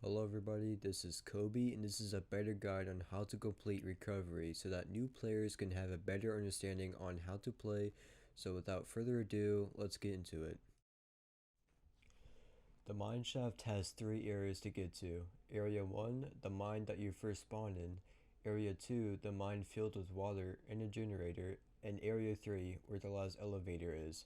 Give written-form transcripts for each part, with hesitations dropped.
Hello everybody, this is Kobe and this is a better guide on how to complete recovery so that new players can have a better understanding on how to play. So without further ado, let's get into it. The mine shaft has 3 areas to get to. Area 1, the mine that you first spawned in. Area 2, the mine filled with water and a generator. And Area 3, where the last elevator is.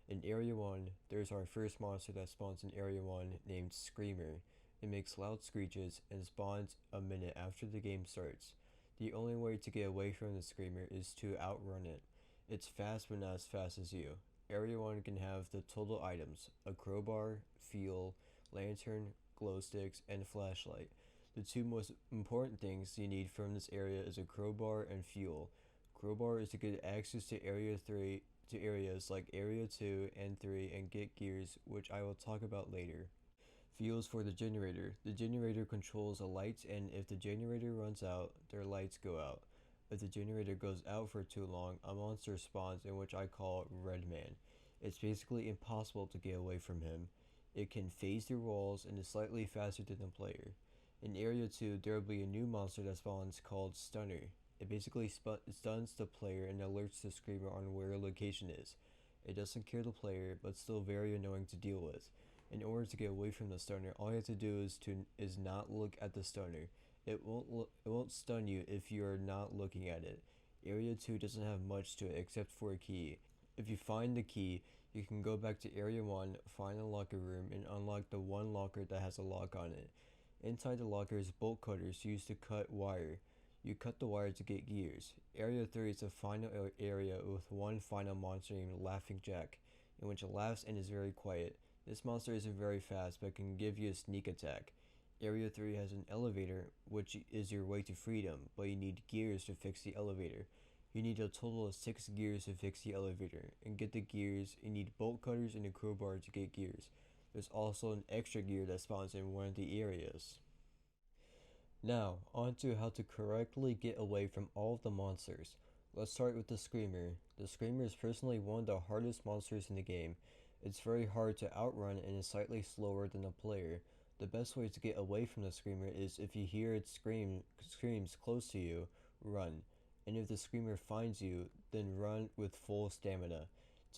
In Area 1, there's our first monster that spawns in Area 1 named Screamer. It makes loud screeches and spawns a minute after the game starts. The only way to get away from the Screamer is to outrun it. It's fast but not as fast as you. Area 1 can have the total items: a crowbar, fuel, lantern, glow sticks, and flashlight. The two most important things you need from this area is a crowbar and fuel. Crowbar is to get access to Area 3 to areas like Area 2 and 3 and get gears, which I will talk about later. Fuels for the generator. The generator controls the lights, and if the generator runs out, their lights go out. If the generator goes out for too long, a monster spawns in which I call Red Man. It's basically impossible to get away from him. It can phase through walls and is slightly faster than the player. In Area 2, there will be a new monster that spawns called Stunner. It basically stuns the player and alerts the Screamer on where a location is. It doesn't kill the player, but still very annoying to deal with. In order to get away from the stunner, all you have to do is not look at the stunner. It won't stun you if you're not looking at it. Area 2 doesn't have much to it except for a key. If you find the key, you can go back to Area 1, find a locker room, and unlock the one locker that has a lock on it. Inside the locker is bolt cutters used to cut wire. You cut the wire to get gears. Area 3 is the final area with one final monster named Laughing Jack, in which it laughs and is very quiet. This monster isn't very fast, but can give you a sneak attack. Area 3 has an elevator, which is your way to freedom, but you need gears to fix the elevator. You need a total of 6 gears to fix the elevator, and get the gears, you need bolt cutters and a crowbar to get gears. There's also an extra gear that spawns in one of the areas. Now, on to how to correctly get away from all of the monsters. Let's start with the Screamer. The Screamer is personally one of the hardest monsters in the game. It's very hard to outrun and is slightly slower than the player. The best way to get away from the Screamer is if you hear it screams close to you, run. And if the Screamer finds you, then run with full stamina.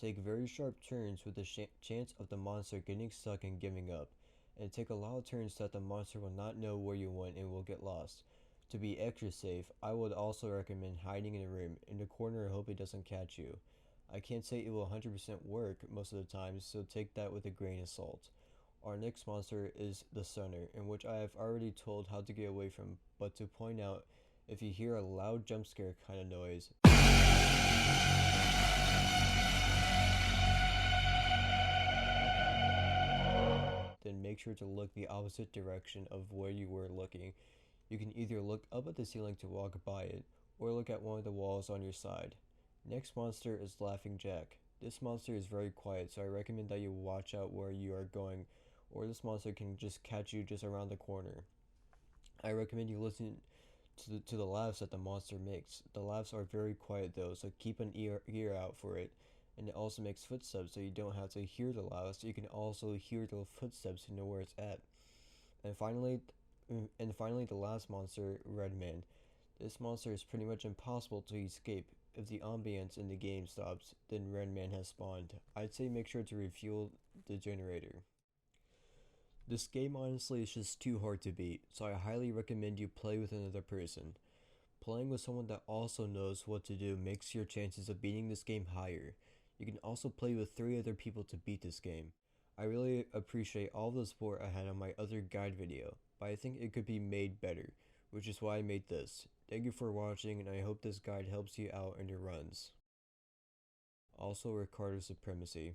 Take very sharp turns with the chance of the monster getting stuck and giving up, and take a lot of turns so that the monster will not know where you went and will get lost. To be extra safe, I would also recommend hiding in a room in the corner and hope it doesn't catch you. I can't say it will 100% work most of the time, so take that with a grain of salt. Our next monster is the Stunner, in which I have already told how to get away from, but to point out, if you hear a loud jump scare kind of noise, then make sure to look the opposite direction of where you were looking. You can either look up at the ceiling to walk by it, or look at one of the walls on your side. Next monster is Laughing Jack. This monster is very quiet, so I recommend that you watch out where you are going, or this monster can just catch you just around the corner. I recommend you listen to the laughs that the monster makes. The laughs are very quiet though, so keep an ear out for it. And it also makes footsteps, so you don't have to hear the laughs. You can also hear the footsteps to know where it's at. And finally, the last monster, Redman. This monster is pretty much impossible to escape. If the ambience in the game stops, then Redman has spawned. I'd say make sure to refuel the generator. This game honestly is just too hard to beat, so I highly recommend you play with another person. Playing with someone that also knows what to do makes your chances of beating this game higher. You can also play with 3 other people to beat this game. I really appreciate all the support I had on my other guide video, but I think it could be made better, which is why I made this. Thank you for watching, and I hope this guide helps you out in your runs. Also, Ricardo Supremacy.